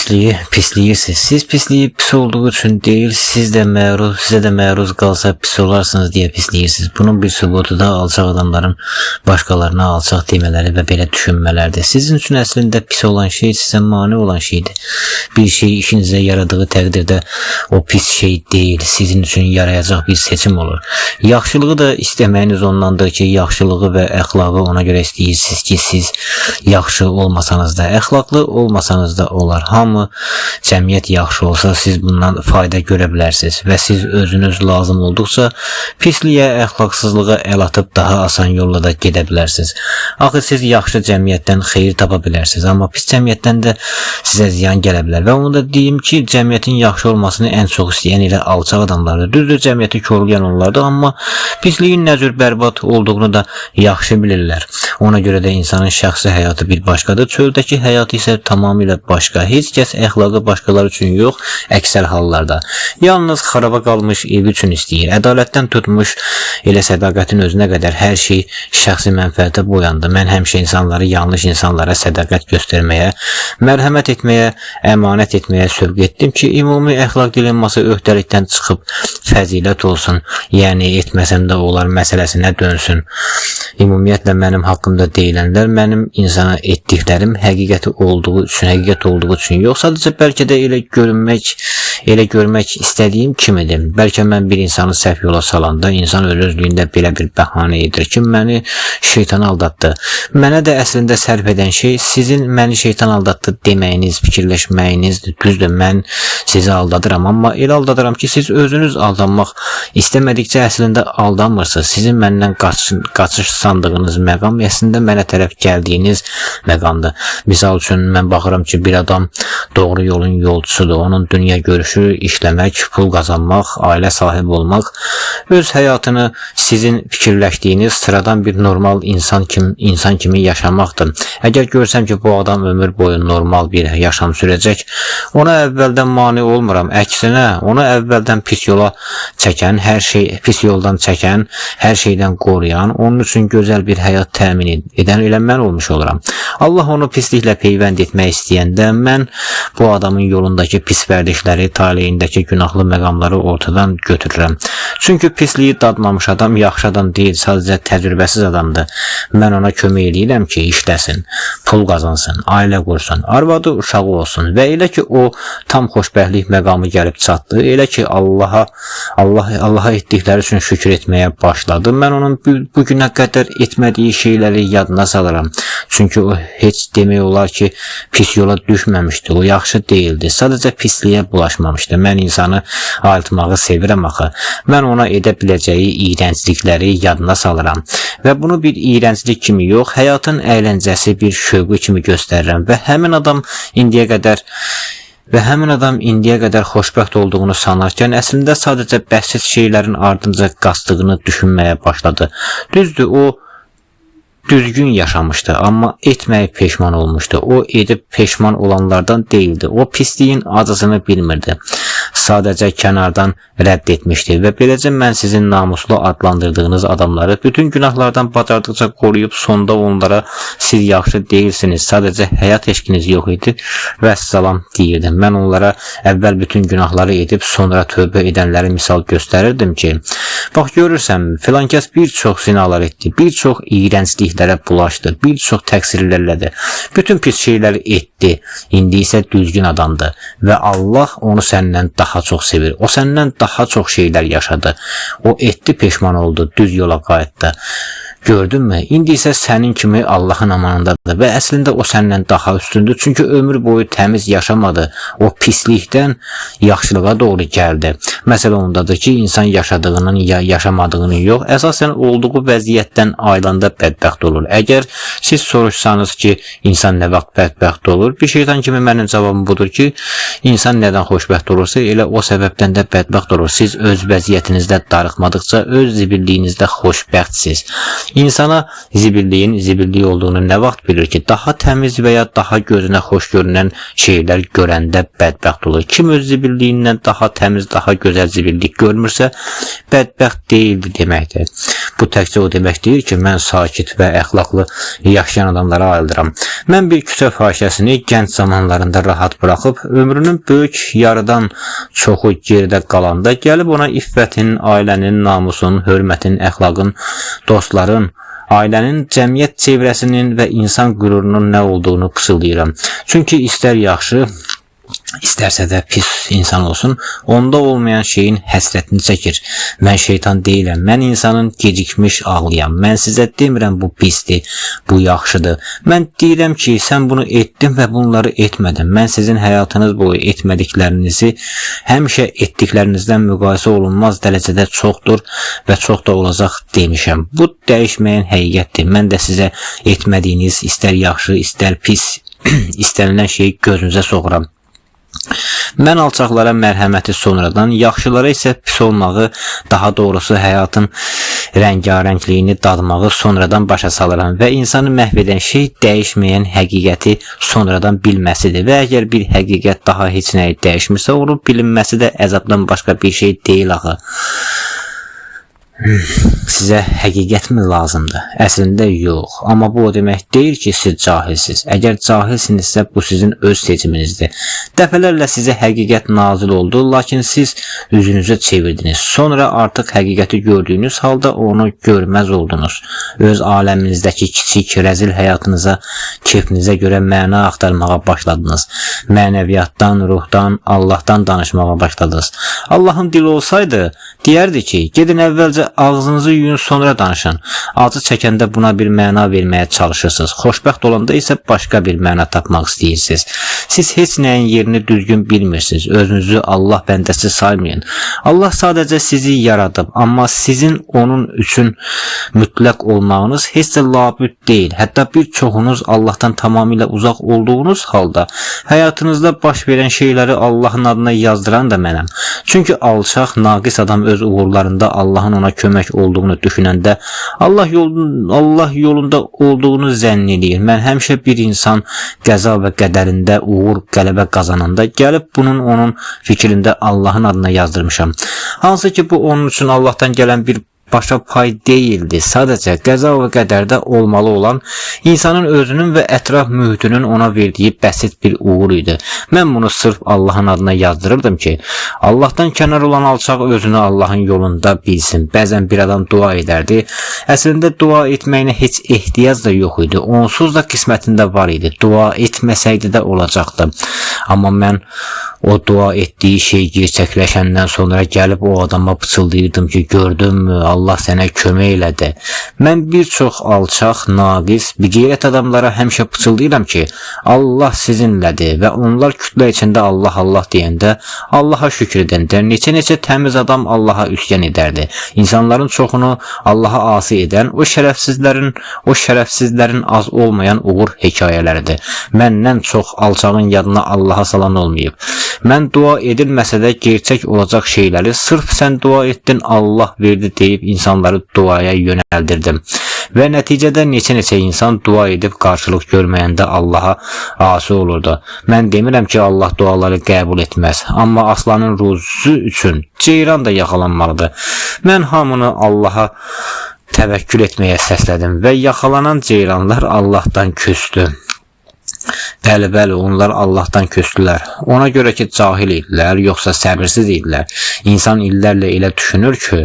pisliyi pisliyirsiniz. Siz pisliyi pis olduğu için değil, size de məruz qalsa pis olarsınız diye pisliyirsiniz. Bunun bir sübutu da alçaq adamların başqalarına alçaq demələri və belə düşünmələrdir. Sizin üçün əslində pis olan şey sizə mane olan şeydir. Bir şey işinizə yaradığı təqdirdə o pis şey değil, sizin üçün yarayacaq bir seçim olur. Yaxşılığı da istəməyiniz ondandır ki, yaxşılığı və əxlaqı ona görə istəyirsiniz ki, siz yaxşı olmasanız da, əxlaqlı olmasanız da olar. Hamı cəmiyyət yaxşı olsa siz bundan fayda görə bilərsiniz və siz özünüz lazım olduqca pisliyə, əxlaqsızlığa əl atıb daha asan yolla da gedə bilərsiniz. Axı siz yaxşı cəmiyyətdən xeyir tapa bilərsiniz, amma pis cəmiyyətdən də sizə ziyan gələ bilər. Və onu da deyim ki, cəmiyyətin yaxşı olmasını ən çox istəyən elə alçaq adamlardır. Düzdür, cəmiyyəti korlayan onlardır, amma pisliyin nə cür bərbad olduğunu da yaxşı bilirlər. Ona görə də insanın şəxsi həyatı bir başqadır, çöldəki həyatı isə tamamilə başqa. Heç kəs əxlaqı başqaları üçün yox, əksər hallarda. Yalnız xaraba qalmış ev üçün istəyir. Ədalətdən tutmuş elə sədaqətin özünə qədər hər şey şəxsi mənfəətə boyandı. Mən həmişə insanları yanlış insanlara sədaqət göstərməyə, mərhəmət etməyə, əmanət etməyə sövq etdim ki, ümumi əxlaq dilemması öhdəlikdən çıxıb fəzilət olsun. Yəni etməsəm də olar məsələsinə dönsün. Ümumiyyətlə mənim haqqımda deyilənlər mənim insana etdiklərim həqiqət olduğu üçün yox, sadəcə bəlkə də elə görmək istədiyim kimidir. Bəlkə mən bir insanı səhv yola salanda insan öz-özlüyündə belə bir bəhanə edir ki, məni şeytan aldatdı. Mənə də əslində sərf edən şey sizin məni şeytan aldatdı deməyiniz, fikirləşməyinizdir. Düzdür, mən sizi aldadıram, amma elə aldadıram ki, siz özünüz aldanmaq istəmədikcə əslində aldanmırsınız. Sizin məndən qaçış sandığınız məqam əslində mənə tərəf gəldiyiniz məqamdır. Misal üçün, mən baxıram ki, bir adam doğru yolun yolcusudur. Onun dünya görüşü işləmək, pul qazanmaq, ailə sahibi olmaq, öz həyatını sizin fikirləşdiyiniz sıradan bir normal insan kimi yaşamaqdır. Əgər görsəm ki, bu adam ömür boyu normal bir yaşam sürəcək, ona əvvəldən mane olmuram. Əksinə, ona əvvəldən pis yoldan çəkən, hər şeydən qoruyan, onun üçün gözəl bir həyat təmin edən elə mən olmuş oluram. Allah onu pisliklə peyvənd etmək istəyəndə mən bu adamın yolundakı pis vərdişləri, taleyindəki günahlı məqamları ortadan götürürəm. Çünki pisliyi dadmamış adam yaxşı adam deyil, sadəcə təcrübəsiz adamdır. Mən ona kömək edirəm ki, işləsin, pul qazansın, ailə qursun, arvadı, uşağı olsun və elə ki, o tam xoşbəxtlik məqamı gəlib çatdı, elə ki, Allaha etdikləri üçün şükür etməyə başladı. Mən onun bu günə qədər etmədiyi şeyləri yadına salıram. Çünki o heç demək olar ki, pis yola düşməmişdi, o yaxşı deyildi, sadəcə pisliyə bulaşmamışdı. Mən insanı ayıltmağı sevirəm axı. Mən ona edə biləcəyi iyrənclikləri yadına salıram. Və bunu bir iyrənclik kimi yox, həyatın əyləncəsi bir şövqü kimi göstərirəm. Və həmin adam indiyə qədər xoşbəxt olduğunu sanarkən əslində sadəcə bəsit şeylərin ardınca qaçdığını düşünməyə başladı. Düzdür, o düzgün yaşamışdı, amma etməyib peşman olmuşdu. O edib peşman olanlardan değildi. O pisliyin acısını bilmirdi. Sadəcə kənardan rədd etmişdi və beləcə mən sizin namuslu adlandırdığınız adamları bütün günahlardan bacardıqca qoruyub sonda onlara siz yaxşı deyilsiniz, sadəcə həyat eşkiniz yox idi və salam deyirdim. Mən onlara əvvəl bütün günahları edib sonra tövbə edənləri misal göstərirdim ki, bax görürsən, filankəs bir çox zinalar etdi, bir çox iyrəncliklərə bulaşdı, bir çox təqsirlərlədi, bütün pis şeyləri etdi, indi isə düzgün adamdır və Allah onu səndən daha çox sevir. O səndən daha çox şeylər yaşadı. O etdi, peşman oldu, düz yola qayıtdı. Gördünmü? İndi isə sənin kimi Allahın amanındadır və əslində o səndən daha üstündür. Çünki ömür boyu təmiz yaşamadı. O pislikdən yaxşılığa doğru gəldi. Məsələ ondadır ki, insan yaşadığının ya yaşamadığının yox, əsasən olduğu vəziyyətdən ayrılanda bədbəxt olur. Əgər siz soruşsanız ki, insan nə vaxt bədbəxt olur, bir şeytan kimi mənim cavabım budur ki, insan nədən xoşbəxt olursa, elə o səbəbdən də bədbəxt olur. Siz öz vəziyyətinizdə darıxmadıqca öz zibiliyinizdə xoşbəxtsiz. İnsana zibilliyin zibillik olduğunu nə vaxt bilir ki, daha təmiz və ya daha gözünə xoş görünən şeylər görəndə bədbəxt olur. Kim öz zibilliyindən daha təmiz, daha gözəl zibillik görmürsə, bədbəxt deyildir deməkdir. Bu təkcə o demək deyil ki, mən sakit və əxlaqlı yaşayan adamlara ayrılıram. Mən bir küçə fahişəsini gənc zamanlarında rahat bıraxıb, ömrünün böyük yarıdan çoxu geridə qalanda gəlib ona iffətin, ailənin, namusun, hörmətin, əxlaqın, dostların, ailənin, cəmiyyət çevrəsinin və insan qürurunun nə olduğunu pısıldayıram. Çünki istər yaxşı, İstərsə də pis insan olsun, onda olmayan şeyin həsrətini çəkir. Mən şeytan deyiləm, mən insanın gecikmiş ağlıyam. Mən sizə demirəm bu pisdir, bu yaxşıdır. Mən deyirəm ki, sən bunu etdin və bunları etmədin. Mən sizin həyatınız boyu etmədiklərinizi həmişə etdiklərinizdən müqayisə olunmaz dərəcədə çoxdur və çox da olacaq demişəm. Bu dəyişməyən həqiqətdir. Mən də sizə etmədiyiniz, istər yaxşı, istər pis, istənilən şeyi gözünüzə soxuram. Mən alçaqlara mərhəməti sonradan, yaxşılara isə pis olmağı, daha doğrusu həyatın rəngarəngliyini dadmağı sonradan başa salıram və insanı məhv edən şey dəyişməyən həqiqəti sonradan bilməsidir və əgər bir həqiqət daha heç nəyi dəyişmirsə, onun bilinməsi də əzabdan başqa bir şey deyil axı. Sizə həqiqət mi lazımdır? Əslində yox. Amma bu o demək deyil ki, siz cahilsiz. Əgər cahilsinizsə, bu sizin öz seçiminizdir. Dəfələrlə sizə həqiqət nazil oldu, lakin siz üzünüzə çevirdiniz. Sonra artıq həqiqəti gördüyünüz halda onu görməz oldunuz. Öz aləminizdəki kiçik, rəzil həyatınıza, keyfinizə görə məna axtarmağa başladınız. Mənəviyyatdan, ruhdan, Allahdan danışmağa başladınız. Allahın dili olsaydı, deyərdi ki, gedin əvvəlcə ağzınızı yuyun, sonra danışın. Acı çəkəndə buna bir məna verməyə çalışırsınız. Xoşbəxt olanda isə başqa bir məna tapmaq istəyirsiniz. Siz heç nəyin yerini düzgün bilmirsiniz. Özünüzü Allah bəndəsi saymayın. Allah sadəcə sizi yaradıb, amma sizin onun üçün mütləq olmağınız heç də labüd deyil. Hətta bir çoxunuz Allahdan tamamilə uzaq olduğunuz halda həyatınızda baş verən şeyləri Allahın adına yazdıran da mənəm. Çünki alçaq, naqis adam öz uğurlarında Allahın ona kömək olduğunu düşünəndə Allah yolunda olduğunu zənn edir. Mən həmişə bir insan qəza və qədərində uğur, qələbə qazananda gəlib bunun onun fikrində Allahın adına yazdırmışam. Hansı ki bu onun üçün Allahdan gələn bir başa pay deyildi. Sadəcə qəza və qədərdə olmalı olan insanın özünün və ətraf mühitinin ona verdiyi bəsit bir uğur idi. Mən bunu sırf Allahın adına yazdırırdım ki, Allahdan kənar olan alçaq özünü Allahın yolunda bilsin. Bəzən bir adam dua edərdi. Əslində dua etməyinə heç ehtiyac da yox idi. Onsuz da qismətində var idi. Dua etməsəydi də olacaqdı. Amma mən o dua etdiyi şey gerçəkləşəndən sonra gəlib o adama pıçıldayırdım ki, gördünmü, Allah sənə kömək elədi. Mən bir çox alçaq, naqis, biqeyrət adamlara həmişə pıçıldayıram ki, Allah sizinlədir və onlar kütlə içində Allah deyəndə, Allaha şükür edəndə, neçə təmiz adam Allaha üsyan edərdi. İnsanların çoxunu Allaha asi edən, o şərəfsizlərin az olmayan uğur hekayələridir. Məndən çox alçağın yadına Allaha salan olmayıb. Mən dua edilməsə də gerçək olacaq şeyləri sırf sən dua etdin, Allah verdi deyib insanları duaya yönəldirdim. Və nəticədə neçə insan dua edib qarşılıq görməyəndə Allaha asi olurdu. Mən demirəm ki, Allah duaları qəbul etməz. Amma aslanın ruzusu üçün ceyran da yaxalanmalıdır. Mən hamını Allaha təvəkkül etməyə səslədim və yaxalanan ceyranlar Allahdan küstü. Bəli, onlar Allahdan küstülər. Ona görə ki, cahil idilər, yoxsa səbirsiz idilər. İnsan illərlə elə düşünür ki,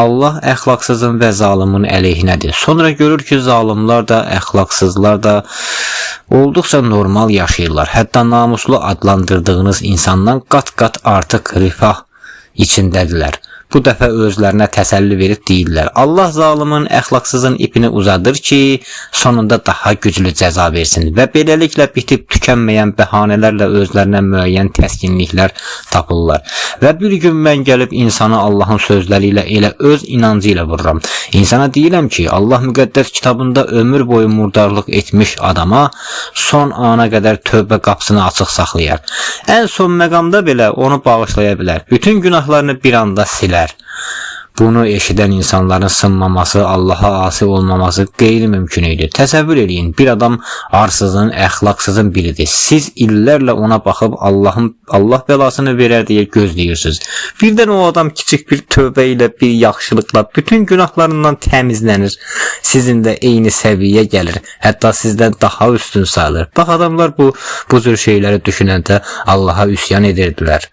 Allah əxlaqsızın və zalimin əleyhinədir. Sonra görür ki, zalimlar da, əxlaqsızlar da olduqca normal yaşayırlar. Hətta namuslu adlandırdığınız insandan qat-qat artıq rifah içindədirlər. Bu dəfə özlərinə təsəlli verib deyirlər. Allah zalimin, əxlaqsızın ipini uzadır ki, sonunda daha güclü cəza versin və beləliklə bitib tükənməyən bəhanələrlə özlərinə müəyyən təskinliklər tapırlar. Və bir gün mən gəlib insanı Allahın sözləri ilə elə öz inancı ilə vururam. İnsana deyirəm ki, Allah müqəddəs kitabında ömür boyu murdarlıq etmiş adama son ana qədər tövbə qapısını açıq saxlayar. Ən son məqamda belə onu bağışlaya bilər. Bütün günahlarını bir anda silər. Bu Bunu eşidən insanların sınmaması, Allaha asi olmaması qeyri-mümkün idi. Təsəvvür eləyin, bir adam arsızın, əxlaqsızın biridir. Siz illərlə ona baxıb Allah bəlasını verər deyə gözləyirsiniz. Birdən o adam kiçik bir tövbə ilə, bir yaxşılıqla bütün günahlarından təmizlənir. Sizin də eyni səviyyə gəlir. Hətta sizdən daha üstün sayılır. Bax, adamlar bu cür şeyləri düşünəndə Allaha üsyan edirdilər.